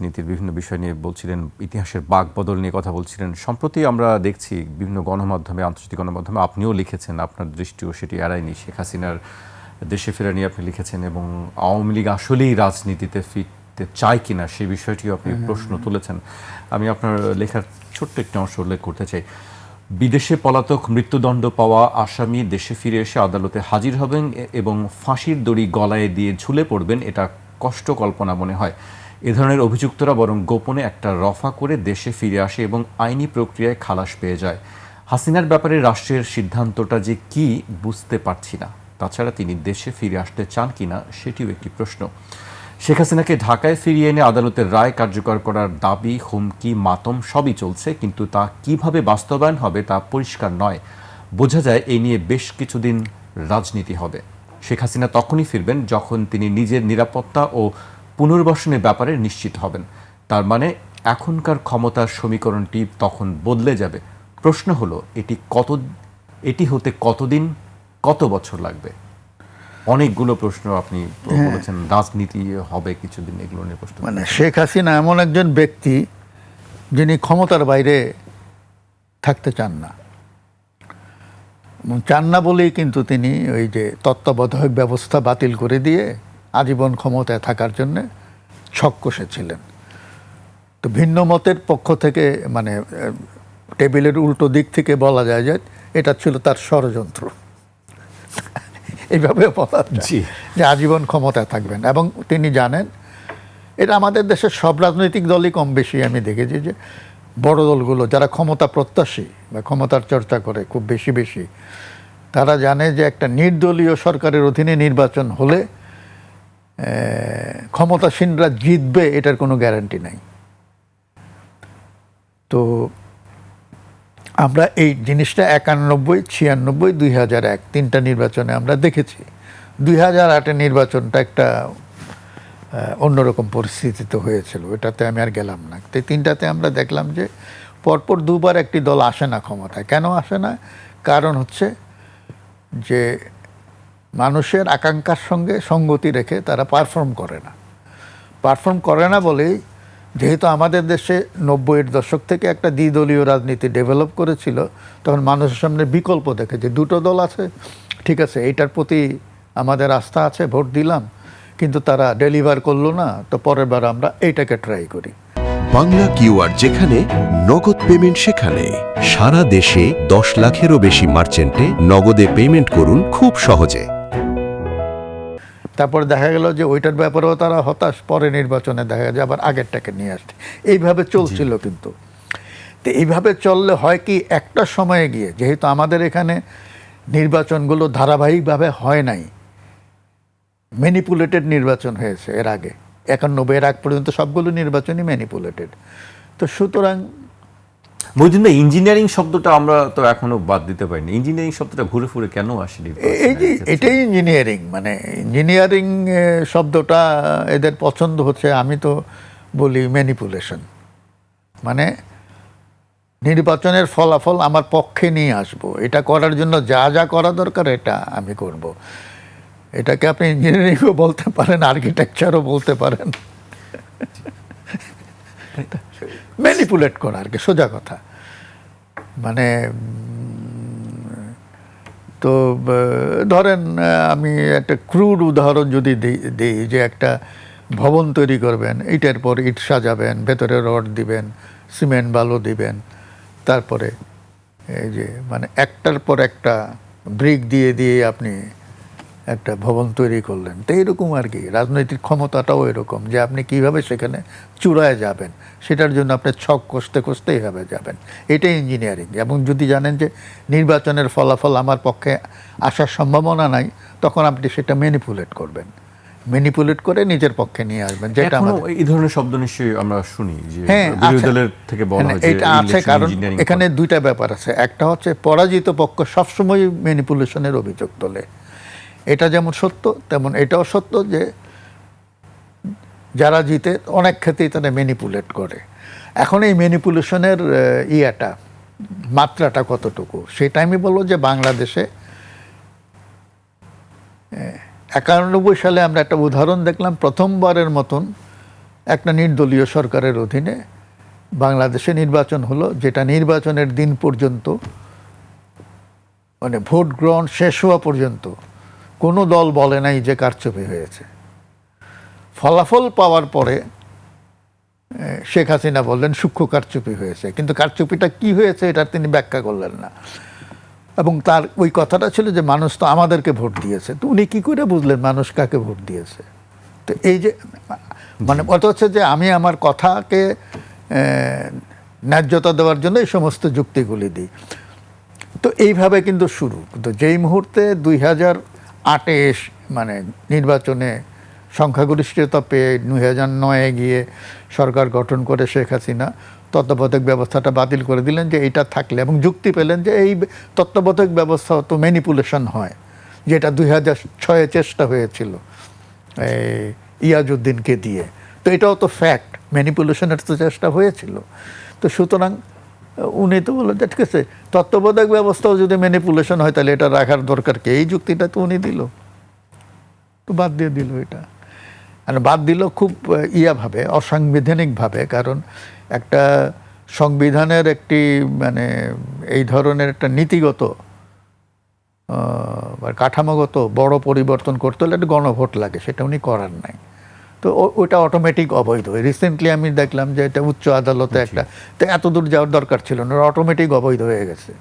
নীতির বিভিন্ন বিষয় নিয়ে বলছিলেন, ইতিহাসের বাঁকবদল নিয়ে কথা বলছিলেন। সম্প্রতি আমরা দেখছি বিভিন্ন গণমাধ্যমে, আন্তর্জাতিক গণমাধ্যমে আপনিও লিখেছেন, আপনার দৃষ্টিও সেটি এড়ায়নি। শেখ হাসিনার দেশে ফেরা নিয়ে আপনি লিখেছেন এবং আওয়ামী লীগ আসলেই রাজনীতিতে ফিরতে চায় কিনা সেই বিষয়টিও আপনি প্রশ্ন তুলেছেন। আমি আপনার লেখার ছোট্ট একটি অংশ উল্লেখ করতে চাই। বিদেশে পলাতক মৃত্যুদণ্ড পাওয়া আসামি দেশে ফিরে এসে আদালতে হাজির হবেন এবং ফাঁসির দড়ি গলায় দিয়ে ঝুলে পড়বেন, এটা কষ্ট কল্পনা মনে হয়। এ ধরনের অভিযুক্তরা বরং গোপনে একটা রফা করে দেশে ফিরে আসে এবং আইনি প্রক্রিয়ায় খালাস পেয়ে যায়। হাসিনার ব্যাপারে রাষ্ট্রের সিদ্ধান্তটা যে কি বুঝতে পারছি না। তাছাড়া তিনি দেশে ফিরে আসতে চান কিনা সেটিও একটি প্রশ্ন। শেখ হাসিনাকে ঢাকায় ফিরিয়ে এনে আদালতের রায় কার্যকর করার দাবি, হুমকি, মাতম সবই চলছে, কিন্তু তা কিভাবে বাস্তবায়ন হবে তা পরিষ্কার নয়। বোঝা যায় এই নিয়ে বেশ কিছুদিন রাজনীতি হবে। শেখ হাসিনা তখনই ফিরবেন যখন তিনি নিজের নিরাপত্তা ও পুনর্বাসনের ব্যাপারে নিশ্চিত হবেন। তার মানে এখনকার ক্ষমতার সমীকরণটি তখন বদলে যাবে। প্রশ্ন হলো এটি হতে কতদিন, কত বছর লাগবে? অনেকগুলো প্রশ্ন আপনি বলেছেন, রাজনীতি হবে কিছুদিন, এগুলো নিয়ে প্রশ্ন। মানে শেখ হাসিনা এমন একজন ব্যক্তি যিনি ক্ষমতার বাইরে থাকতে চান না, চান না বলেই কিন্তু তিনি ওই যে তত্ত্বাবধায়ক ব্যবস্থা বাতিল করে দিয়ে আজীবন ক্ষমতায় থাকার জন্য ছক কষেছিলেন। তো ভিন্ন মতের পক্ষ থেকে, মানে টেবিলের উল্টো দিক থেকে বলা যায় যে এটা ছিল তার ষড়যন্ত্র, এইভাবে বলা যায় যে আজীবন ক্ষমতায় থাকবেন। এবং তিনি জানেন, এটা আমাদের দেশের সব রাজনৈতিক দলই কম বেশি আমি দেখেছি, যে বড় দলগুলো যারা ক্ষমতা প্রত্যাশী বা ক্ষমতার চর্চা করে খুব বেশি বেশি, তারা জানে যে একটা নির্দলীয় সরকারের অধীনে নির্বাচন হলে ক্ষমতাসীনরা জিতবে, এটার কোনো গ্যারান্টি নাই। তো আমরা এই জিনিসটা 91, 96, 2001 তিনটা নির্বাচনে আমরা দেখেছি। 2008-এর নির্বাচনটা একটা অন্যরকম পরিস্থিতিতে হয়েছিল, এটাতে আমি আর গেলাম না। তো তিনটাতে আমরা দেখলাম যে পরপর দুবার একটি দল আসে না ক্ষমতায়। কেন আসে না? কারণ হচ্ছে যে মানুষের আকাঙ্ক্ষার সঙ্গে সঙ্গতি রেখে তারা পারফর্ম করে না বলেই, যেহেতু আমাদের দেশে 90-এর দশক থেকে একটা দ্বিদলীয় রাজনীতি ডেভেলপ করেছিল, তখন মানুষের সামনে বিকল্প দেখে যে দুটো দল আছে, ঠিক আছে এইটার প্রতি আমাদের আস্থা আছে, ভোট দিলাম, কিন্তু তারা ডেলিভার করলো না, তো পরের বার আমরা এইটাকে ট্রাই করি। বাংলা কিউআর যেখানে, নগদ পেমেন্ট সেখানে। সারা দেশে 10 লাখেরও বেশি মার্চেন্টে নগদে পেমেন্ট করুন খুব সহজে। তারপরে দেখা গেল যে ওইটার ব্যাপারেও তারা হতাশ, পরে নির্বাচনে দেখা যায় আবার আগেরটাকে নিয়ে আসছে। এইভাবে চলছিল। কিন্তু তো এইভাবে চললে হয় কি, একটা সময়ে গিয়ে, যেহেতু আমাদের এখানে নির্বাচনগুলো ধারাবাহিকভাবে হয় নাই, ম্যানিপুলেটেড নির্বাচন হয়েছে এর আগে, 91-এর আগ পর্যন্ত সবগুলো নির্বাচনই ম্যানিপুলেটেড। তো সুতরাং মহিউদ্দিন ভাই, ইঞ্জিনিয়ারিং শব্দটা আমরা তো এখনো বাদ দিতে পারিনি। ইঞ্জিনিয়ারিং শব্দটা ঘুরে ফিরে কেন আসেনি? এই যে এটাই ইঞ্জিনিয়ারিং, মানে ইঞ্জিনিয়ারিং শব্দটা এদের পছন্দ হচ্ছে। আমি তো বলি ম্যানিপুলেশন, মানে নির্বাচনের ফলাফল আমার পক্ষে নিয়ে আসবো, এটা করার জন্য যা যা করা দরকার এটা আমি করব। এটাকে আপনি ইঞ্জিনিয়ারিংও বলতে পারেন, আর্কিটেকচারও বলতে পারেন, ম্যানিপুলেট করা আর কি, সোজা কথা। মানে তো ধরেন, আমি একটা ক্রুড উদাহরণ যদি দিই, যে একটা ভবন তৈরি করবেন, ইটের পর ইট সাজাবেন, ভেতরে রড দিবেন, সিমেন্ট বালু দিবেন, তারপরে এই যে মানে একটার পর একটা ব্রিক দিয়ে দিয়ে আপনি একটা ভবন তৈরি করলেন। তো এইরকম আর কি রাজনৈতিক ক্ষমতাটাও এরকম, যে আপনি কিভাবে সেখানে চূড়ায় যাবেন, সেটার জন্য আপনি ছক কষতে কষতে এইভাবে যাবেন। এটাই ইঞ্জিনিয়ারিং। এবং যদি জানেন যে নির্বাচনের ফলাফল আমার পক্ষে আসার সম্ভাবনা নাই, তখন আপনি সেটা ম্যানিপুলেট করবেন, ম্যানিপুলেট করে নিজের পক্ষে নিয়ে আসবেন। যেটা এই ধরনের শব্দ নিশ্চয়ই আমরা শুনি, যে হ্যাঁ, বিরোধী দলের থেকে বলা হয় যে এটা আছে। কারণ এখানে দুইটা ব্যাপার আছে। একটা হচ্ছে পরাজিত পক্ষ সবসময় ম্যানিপুলেশনের অভিযোগ তোলে, এটা যেমন সত্য তেমন এটাও সত্য যে যারা জিতে অনেক ক্ষেত্রেই তারা ম্যানিপুলেট করে। এখন এই ম্যানিপুলেশনের মাত্রাটা কতটুকু, সেটা আমি বলবো যে বাংলাদেশে 91 সালে আমরা একটা উদাহরণ দেখলাম, প্রথমবারের মতন একটা নির্দলীয় সরকারের অধীনে বাংলাদেশে নির্বাচন হলো, যেটা নির্বাচনের দিন পর্যন্ত মানে ভোট গ্রহণ শেষ হওয়া পর্যন্ত কোনো দল বলে নাই যে কারচুপি হয়েছে। ফলাফল পাওয়ার পরে শেখ হাসিনা বললেন সূক্ষ্ম কারচুপি হয়েছে, কিন্তু কারচুপিটা কি হয়েছে এটা তিনি ব্যাখ্যা করলেন না। এবং তার ওই কথাটা ছিল যে মানুষ তো আমাদেরকে ভোট দিয়েছে। তো উনি কি করে বুঝলেন মানুষ কাকে ভোট দিয়েছে? তো এই যে মানে কথা হচ্ছে যে আমি আমার কথাকে ন্যায্যতা দেওয়ার জন্য এই সমস্ত যুক্তিগুলি দিই। তো এইভাবে কিন্তু শুরু। কিন্তু যেই মুহূর্তে 2008-এ মানে নির্বাচনে সংখ্যাগরিষ্ঠতা পেয়ে 2009-এ গিয়ে সরকার গঠন করে শেখ হাসিনা তত্ত্বাবধায়ক ব্যবস্থাটা বাতিল করে দিলেন যে এইটা থাকলে, এবং যুক্তি পেলেন যে এই তত্ত্বাবধায়ক ব্যবস্থা তো ম্যানিপুলেশন হয়, যেটা 2006-এ চেষ্টা হয়েছিল ইয়াজউদ্দিনকে দিয়ে। তো এটাও তো ফ্যাক্ট, ম্যানিপুলেশনের তো চেষ্টা হয়েছিল। তো সুতরাং উনি তো বললেন যে ঠিক আছে, তত্ত্বাবধায়ক ব্যবস্থাও যদি ম্যানিপুলেশন হয় তাহলে এটা রাখার দরকার কি? এই যুক্তিটা তো উনি দিল, তো বাদ দিয়ে দিল এটা। আর বাদ দিল খুব ভাবে, অসাংবিধানিকভাবে। কারণ একটা সংবিধানের একটি মানে এই ধরনের একটা নীতিগত বা কাঠামোগত বড় পরিবর্তন করতে হলে একটা গণভোট লাগে, সেটা উনি করার নাই। তো ওটা অটোমেটিক অবৈধ। রিসেন্টলি আমি দেখলাম যে এটা উচ্চ আদালতে একটা, তো এত দূর যাওয়ার দরকার ছিল না, অটোমেটিক অবৈধ হয়ে গেছে,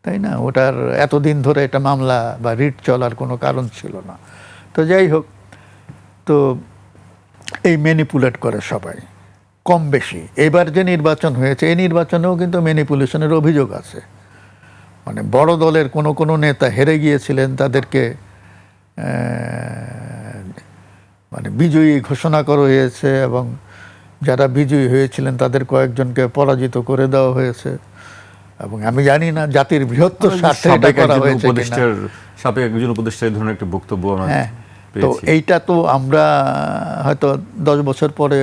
তাই না? ওটার এতদিন ধরে এটা মামলা বা রিট চলার কোনো কারণ ছিল না। তো যাই হোক, তো এই ম্যানিপুলেট করে সবাই কম বেশি। এবার যে নির্বাচন হয়েছে এই নির্বাচনেও কিন্তু ম্যানিপুলেশনের অভিযোগ আছে। মানে বড় দলের কোনো কোনো নেতা হেরে গিয়েছিলেন, তাদেরকে মানে বিজয়ী ঘোষণা করা হয়েছে, এবং যারা বিজয়ী হয়েছিলেন তাদের কয়েকজনকে পরাজিত করে দেওয়া হয়েছে। এবং আমি জানি না জাতির বৃহত্তর স্বার্থে এটা করা হয়েছে কিনা। সাবেক একজন উপদেষ্টা এই ধরনের একটা বক্তব্য আমরা তো এইটা তো আমরা হয়তো 10 বছর পরে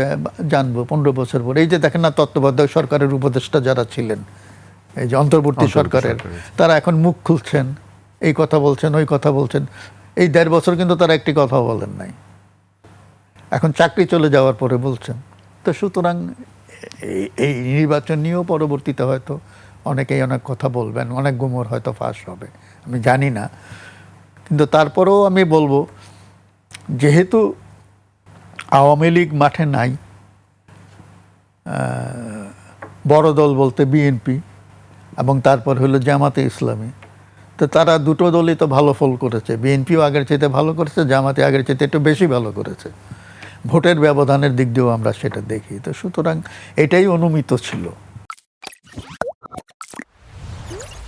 জানবো, 15 বছর পরে। এই যে দেখেন না, তত্ত্বাবধায়ক সরকারের উপদেষ্টা যারা ছিলেন, এই যে অন্তর্বর্তী সরকারের, তারা এখন মুখ খুলছেন, এই কথা বলছেন, ওই কথা বলছেন। এই 1.5 বছর কিন্তু তারা একটি কথা বলেন নাই, এখন চাকরি চলে যাওয়ার পরে বলছেন। তো সুতরাং এই নির্বাচন নিয়েও পরবর্তীতে হয়তো অনেকেই অনেক কথা বলবেন, অনেক গুমর হয়তো ফাঁস হবে, আমি জানি না। কিন্তু তারপরেও আমি বলবো, যেহেতু আওয়ামী লীগ মাঠে নাই, বড় দল বলতে বিএনপি এবং তারপর হলো জামাতে ইসলামী, তো তারা দুটো দলই তো ভালো ফল করেছে। বিএনপিও আগের চাইতে ভালো করেছে, জামাতে আগের চাইতে একটু বেশি ভালো করেছে। ভোটের ব্যবধানের দিক দিয়েও আমরা সেটা দেখি। তো সুতরাং এটাই অনুমিত ছিল।